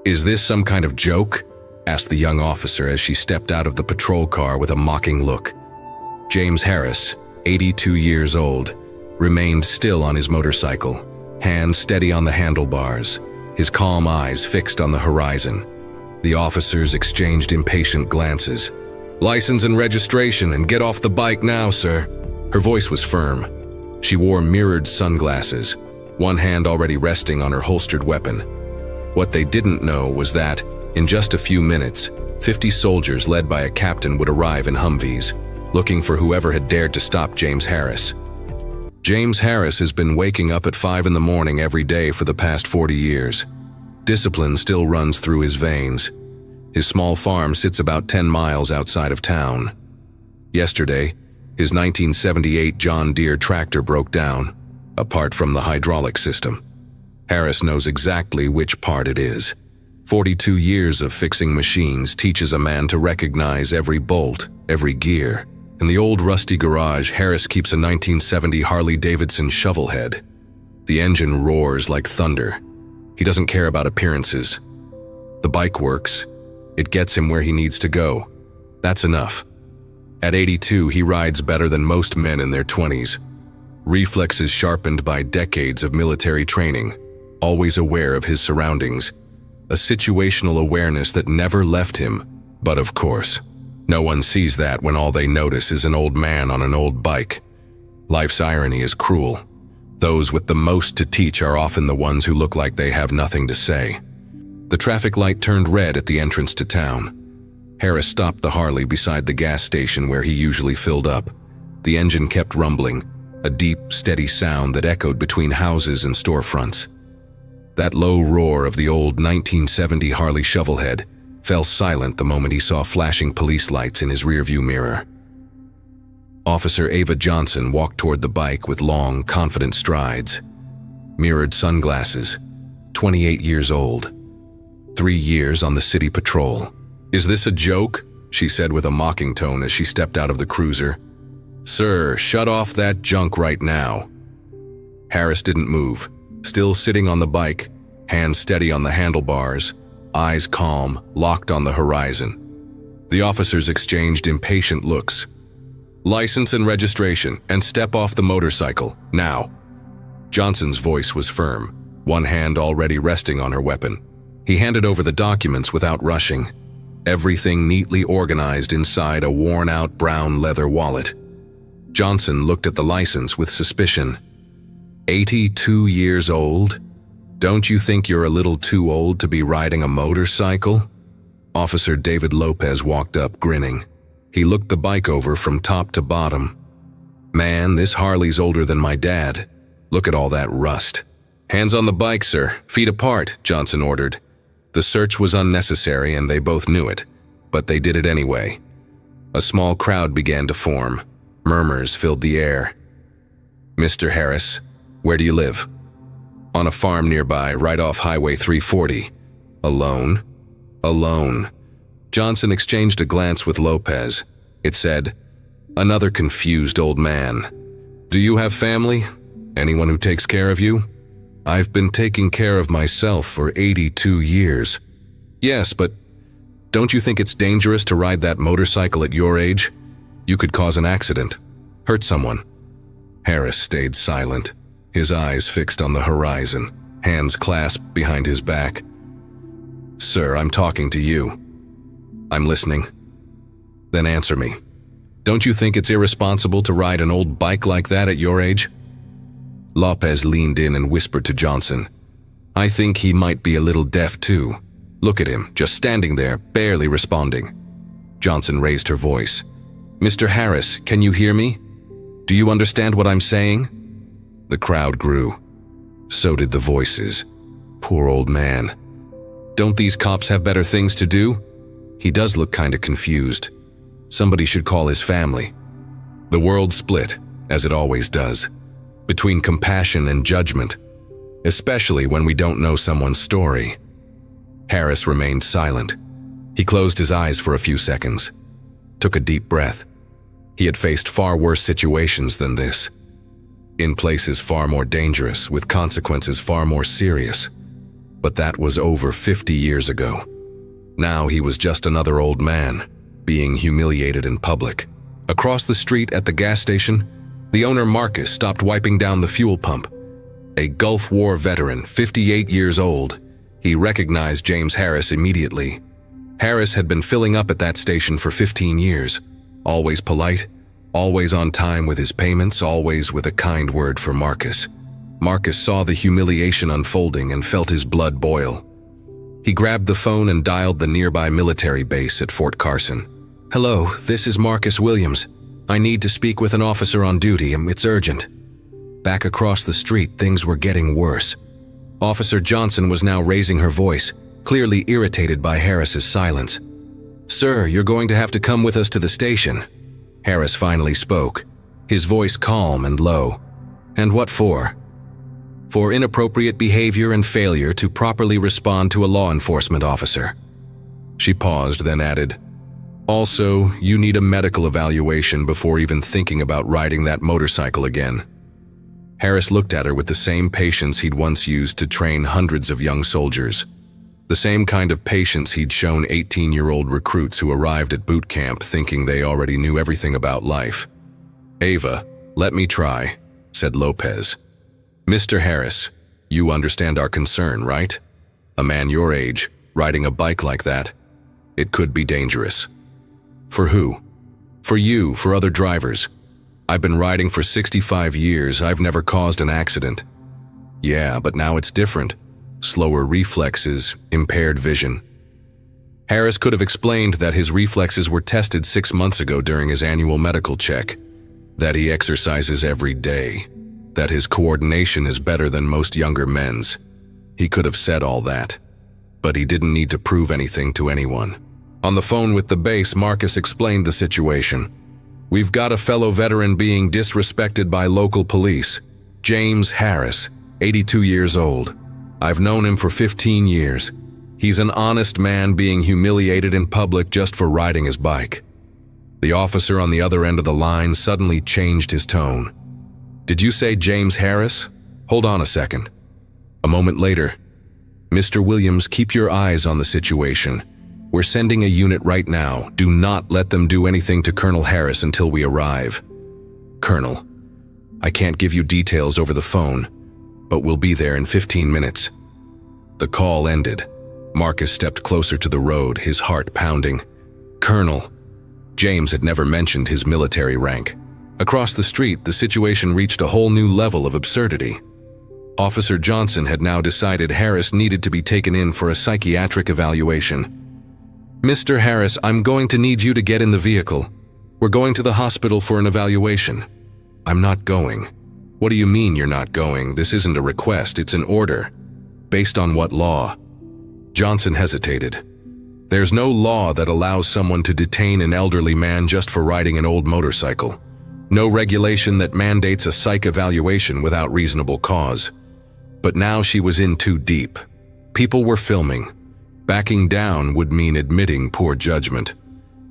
"Is this some kind of joke?" asked the young officer as she stepped out of the patrol car with a mocking look. James Harris, 82 years old, remained still on his motorcycle, hands steady on the handlebars, his calm eyes fixed on the horizon. The officers exchanged impatient glances. "License and registration, and get off the bike now, sir." Her voice was firm. She wore mirrored sunglasses, one hand already resting on her holstered weapon. What they didn't know was that, in just a few minutes, 50 soldiers led by a captain would arrive in Humvees, looking for whoever had dared to stop James Harris. James Harris has been waking up at 5 in the morning every day for the past 40 years. Discipline still runs through his veins. His small farm sits about 10 miles outside of town. Yesterday, his 1978 John Deere tractor broke down, apart from the hydraulic system. Harris knows exactly which part it is. 42 years of fixing machines teaches a man to recognize every bolt, every gear. In the old rusty garage, Harris keeps a 1970 Harley-Davidson shovelhead. The engine roars like thunder. He doesn't care about appearances. The bike works. It gets him where he needs to go. That's enough. At 82, he rides better than most men in their 20s. Reflexes sharpened by decades of military training, always aware of his surroundings. A situational awareness that never left him, but of course, no one sees that when all they notice is an old man on an old bike. Life's irony is cruel. Those with the most to teach are often the ones who look like they have nothing to say. The traffic light turned red at the entrance to town. Harris stopped the Harley beside the gas station where he usually filled up. The engine kept rumbling, a deep, steady sound that echoed between houses and storefronts. That low roar of the old 1970 Harley shovelhead fell silent the moment he saw flashing police lights in his rearview mirror. Officer Ava Johnson walked toward the bike with long, confident strides. Mirrored sunglasses, 28 years old. 3 years on the city patrol. "Is this a joke?" she said with a mocking tone as she stepped out of the cruiser. "Sir, shut off that junk right now." Harris didn't move, still sitting on the bike, hands steady on the handlebars, eyes calm, locked on the horizon. The officers exchanged impatient looks. "License and registration, and step off the motorcycle, now." Johnson's voice was firm, one hand already resting on her weapon. He handed over the documents without rushing, everything neatly organized inside a worn-out brown leather wallet. Johnson looked at the license with suspicion. 82 years old? Don't you think you're a little too old to be riding a motorcycle? Officer David Lopez walked up, grinning. He looked the bike over from top to bottom. "Man, this Harley's older than my dad. Look at all that rust." "Hands on the bike, sir. Feet apart," Johnson ordered. The search was unnecessary and they both knew it, but they did it anyway. A small crowd began to form. Murmurs filled the air. "Mr. Harris, where do you live?" "On a farm nearby, right off Highway 340. "Alone?" "Alone." Johnson exchanged a glance with Lopez. It said, "Another confused old man. Do you have family? Anyone who takes care of you?" "I've been taking care of myself for 82 years. "Yes, but don't you think it's dangerous to ride that motorcycle at your age? You could cause an accident, hurt someone." Harris stayed silent, his eyes fixed on the horizon, hands clasped behind his back. "Sir, I'm talking to you." "I'm listening." "Then answer me. Don't you think it's irresponsible to ride an old bike like that at your age?" Lopez leaned in and whispered to Johnson, "I think he might be a little deaf too. Look at him, just standing there, barely responding." Johnson raised her voice. "Mr. Harris, can you hear me? Do you understand what I'm saying?" The crowd grew. So did the voices. Poor old man. Don't these cops have better things to do? He does look kinda confused. Somebody should call his family. The world split, as it always does, between compassion and judgment, especially when we don't know someone's story. Harris remained silent. He closed his eyes for a few seconds, took a deep breath. He had faced far worse situations than this, in places far more dangerous, with consequences far more serious. But that was over 50 years ago. Now he was just another old man, being humiliated in public. Across the street at the gas station, the owner Marcus stopped wiping down the fuel pump. A Gulf War veteran, 58 years old, he recognized James Harris immediately. Harris had been filling up at that station for 15 years, always polite, always on time with his payments, always with a kind word for Marcus. Marcus saw the humiliation unfolding and felt his blood boil. He grabbed the phone and dialed the nearby military base at Fort Carson. "Hello, this is Marcus Williams. I need to speak with an officer on duty. It's urgent." Back across the street, things were getting worse. Officer Johnson was now raising her voice, clearly irritated by Harris's silence. "Sir, you're going to have to come with us to the station." Harris finally spoke, his voice calm and low. "And what for?" "For inappropriate behavior and failure to properly respond to a law enforcement officer." She paused, then added, "Also, you need a medical evaluation before even thinking about riding that motorcycle again." Harris looked at her with the same patience he'd once used to train hundreds of young soldiers. The same kind of patience he'd shown 18-year-old recruits who arrived at boot camp thinking they already knew everything about life. "Ava, let me try," said Lopez. "Mr. Harris, you understand our concern, right? A man your age, riding a bike like that, it could be dangerous." "For who?" "For you, for other drivers. I've been riding for 65 years, I've never caused an accident." "Yeah, but now it's different. Slower reflexes, impaired vision." Harris could have explained that his reflexes were tested 6 months ago during his annual medical check, that he exercises every day, that his coordination is better than most younger men's. He could have said all that, but he didn't need to prove anything to anyone. On the phone with the base, Marcus explained the situation. "We've got a fellow veteran being disrespected by local police, James Harris, 82 years old. I've known him for 15 years. He's an honest man being humiliated in public just for riding his bike." The officer on the other end of the line suddenly changed his tone. "Did you say James Harris? Hold on a second." A moment later, "Mr. Williams, keep your eyes on the situation. We're sending a unit right now. Do not let them do anything to Colonel Harris until we arrive." "Colonel, I can't give you details over the phone, but we'll be there in 15 minutes. The call ended. Marcus stepped closer to the road, his heart pounding. "Colonel." James had never mentioned his military rank. Across the street, the situation reached a whole new level of absurdity. Officer Johnson had now decided Harris needed to be taken in for a psychiatric evaluation. "Mr. Harris, I'm going to need you to get in the vehicle. We're going to the hospital for an evaluation." "I'm not going." "What do you mean you're not going? This isn't a request, it's an order." "Based on what law?" Johnson hesitated. "There's no law that allows someone to detain an elderly man just for riding an old motorcycle. No regulation that mandates a psych evaluation without reasonable cause." But now she was in too deep. People were filming. Backing down would mean admitting poor judgment.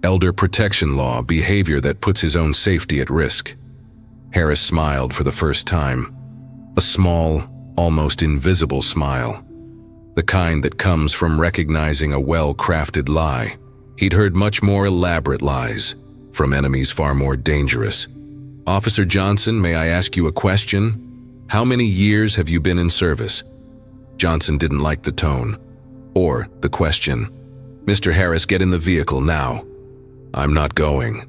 Elder protection law, behavior that puts his own safety at risk. Harris smiled for the first time. A small, almost invisible smile. The kind that comes from recognizing a well-crafted lie. He'd heard much more elaborate lies, from enemies far more dangerous. "Officer Johnson, may I ask you a question? How many years have you been in service?" Johnson didn't like the tone, or the question. "Mr. Harris, get in the vehicle now." "I'm not going."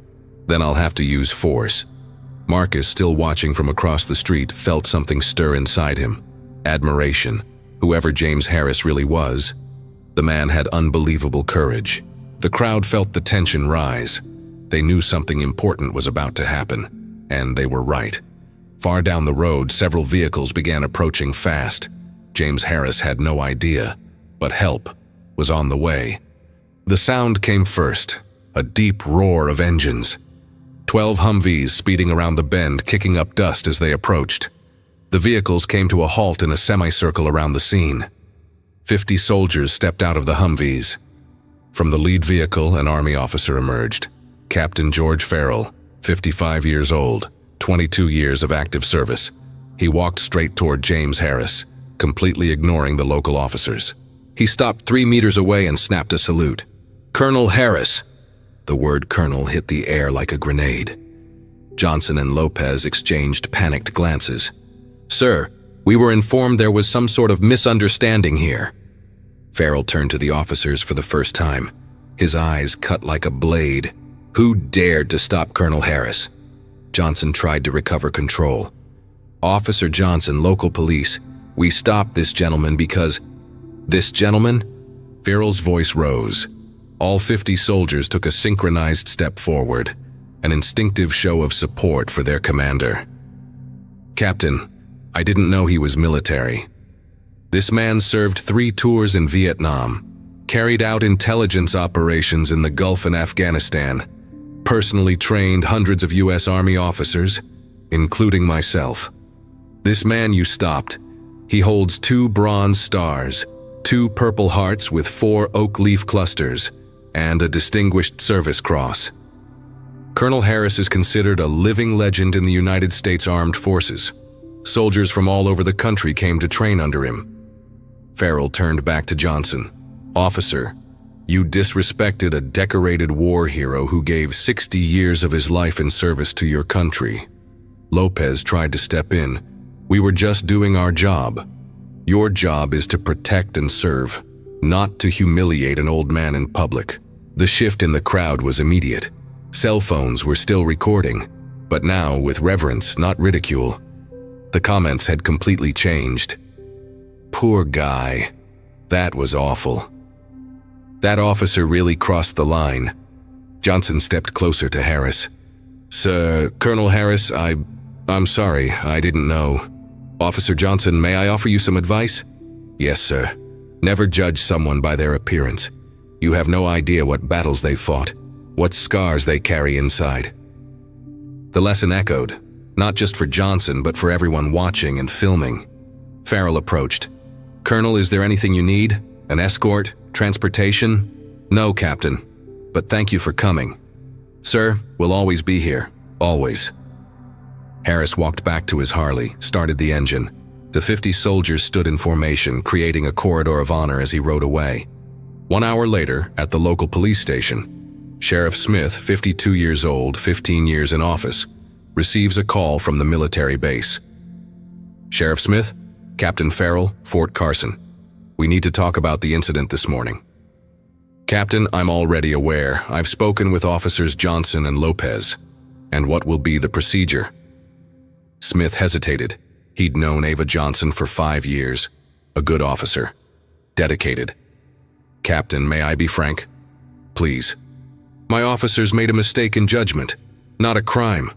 "Then I'll have to use force." Marcus, still watching from across the street, felt something stir inside him. Admiration. Whoever James Harris really was, the man had unbelievable courage. The crowd felt the tension rise. They knew something important was about to happen, and they were right. Far down the road, several vehicles began approaching fast. James Harris had no idea, but help was on the way. The sound came first, a deep roar of engines. 12 Humvees speeding around the bend, kicking up dust as they approached. The vehicles came to a halt in a semicircle around the scene. 50 soldiers stepped out of the Humvees. From the lead vehicle, an Army officer emerged. Captain George Farrell, 55 years old, 22 years of active service. He walked straight toward James Harris. completely ignoring the local officers. He stopped 3 meters away and snapped a salute. "Colonel Harris!" The word colonel hit the air like a grenade. Johnson and Lopez exchanged panicked glances. "Sir, we were informed there was some sort of misunderstanding here." Farrell turned to the officers for the first time, his eyes cut like a blade. Who dared to stop Colonel Harris? Johnson tried to recover control. "Officer Johnson, local police, we stopped this gentleman because—" "This gentleman?" Farrell's voice rose. All 50 soldiers took a synchronized step forward, an instinctive show of support for their commander. "Captain, I didn't know he was military. This man served 3 tours in Vietnam, carried out intelligence operations in the Gulf and Afghanistan, personally trained hundreds of U.S. Army officers, including myself. This man you stopped, he holds 2 bronze stars, 2 Purple Hearts with 4 oak leaf clusters, and a Distinguished Service Cross. Colonel Harris is considered a living legend in the United States Armed Forces. Soldiers from all over the country came to train under him." Farrell turned back to Johnson. "Officer, you disrespected a decorated war hero who gave 60 years of his life in service to your country." Lopez tried to step in. "We were just doing our job. Your job is to protect and serve, not to humiliate an old man in public." The shift in the crowd was immediate. Cell phones were still recording, but now with reverence, not ridicule. The comments had completely changed. "Poor guy. That was awful. That officer really crossed the line." Johnson stepped closer to Harris. "Sir, Colonel Harris, I'm sorry, I didn't know. Officer Johnson, may I offer you some advice?" "Yes, sir. Never judge someone by their appearance. You have no idea what battles they fought, what scars they carry inside." The lesson echoed, not just for Johnson, but for everyone watching and filming. Farrell approached. "Colonel, is there anything you need? An escort? Transportation?" "No, Captain, but thank you for coming." "Sir, we'll always be here. Always." Harris walked back to his Harley, started the engine. The 50 soldiers stood in formation, creating a corridor of honor as he rode away. 1 hour later, at the local police station, Sheriff Smith, 52 years old, 15 years in office, receives a call from the military base. "Sheriff Smith, Captain Farrell, Fort Carson. We need to talk about the incident this morning." "Captain, I'm already aware. I've spoken with Officers Johnson and Lopez. And what will be the procedure?" Smith hesitated. He'd known Ava Johnson for 5 years. A good officer. Dedicated. "Captain, may I be frank?" "Please." "My officers made a mistake in judgment, not a crime.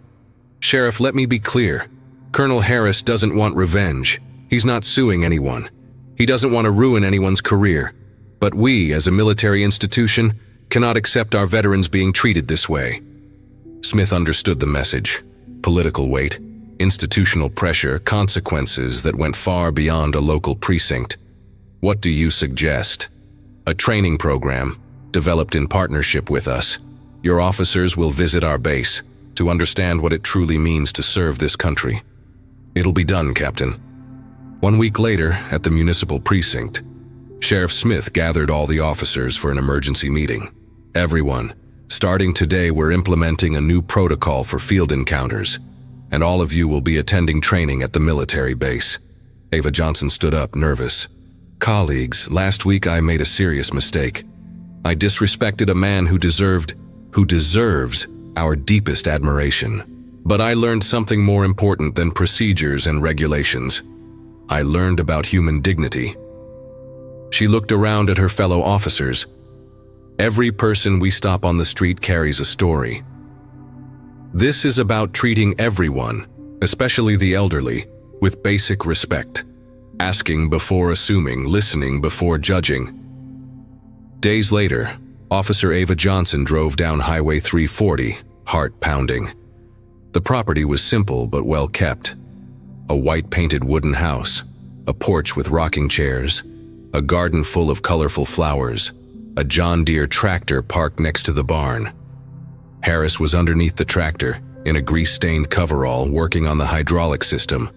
Sheriff, let me be clear. Colonel Harris doesn't want revenge. He's not suing anyone. He doesn't want to ruin anyone's career. But we, as a military institution, cannot accept our veterans being treated this way." Smith understood the message. Political weight, institutional pressure, consequences that went far beyond a local precinct. "What do you suggest?" "A training program, developed in partnership with us. Your officers will visit our base to understand what it truly means to serve this country." "It'll be done, Captain." 1 week later, at the municipal precinct, Sheriff Smith gathered all the officers for an emergency meeting. "Everyone, starting today, we're implementing a new protocol for field encounters, and all of you will be attending training at the military base." Ava Johnson stood up, nervous. "Colleagues, last week I made a serious mistake. I disrespected a man who deserves our deepest admiration. But I learned something more important than procedures and regulations. I learned about human dignity." She looked around at her fellow officers. "Every person we stop on the street carries a story. This is about treating everyone, especially the elderly, with basic respect. Asking before assuming, listening before judging." Days later, Officer Ava Johnson drove down Highway 340, heart pounding. The property was simple but well kept. A white-painted wooden house, a porch with rocking chairs, a garden full of colorful flowers, a John Deere tractor parked next to the barn. Harris was underneath the tractor, in a grease-stained coverall, working on the hydraulic system,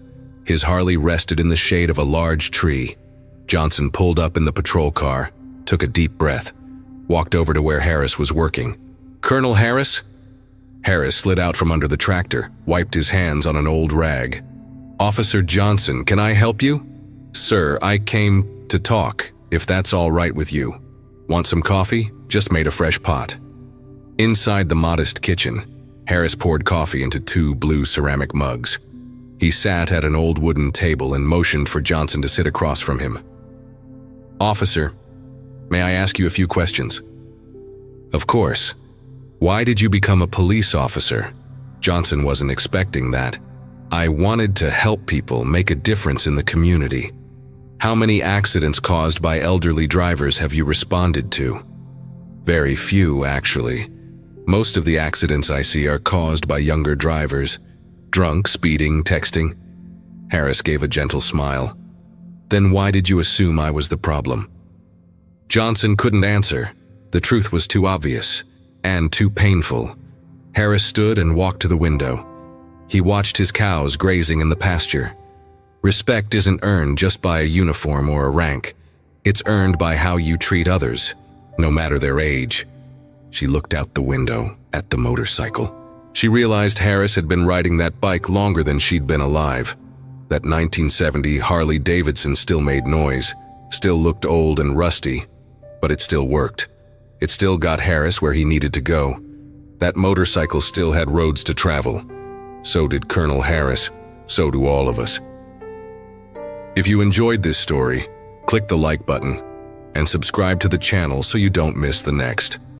His Harley rested in the shade of a large tree. Johnson pulled up in the patrol car, took a deep breath, walked over to where Harris was working. "Colonel Harris?" Harris slid out from under the tractor, wiped his hands on an old rag. "Officer Johnson, can I help you?" "Sir, I came to talk, if that's all right with you. Want some coffee? Just made a fresh pot." Inside the modest kitchen, Harris poured coffee into 2 blue ceramic mugs. He sat at an old wooden table and motioned for Johnson to sit across from him. "Officer, may I ask you a few questions?" "Of course. Why did you become a police officer?" Johnson wasn't expecting that. "I wanted to help people, make a difference in the community." "How many accidents caused by elderly drivers have you responded to?" "Very few, actually. Most of the accidents I see are caused by younger drivers. Drunk, speeding, texting." Harris gave a gentle smile. "Then why did you assume I was the problem?" Johnson couldn't answer. The truth was too obvious, and too painful. Harris stood and walked to the window. He watched his cows grazing in the pasture. Respect isn't earned just by a uniform or a rank. It's earned by how you treat others, no matter their age. She looked out the window at the motorcycle. She realized Harris had been riding that bike longer than she'd been alive. That 1970 Harley Davidson still made noise, still looked old and rusty, but it still worked. It still got Harris where he needed to go. That motorcycle still had roads to travel. So did Colonel Harris. So do all of us. If you enjoyed this story, click the like button and subscribe to the channel so you don't miss the next.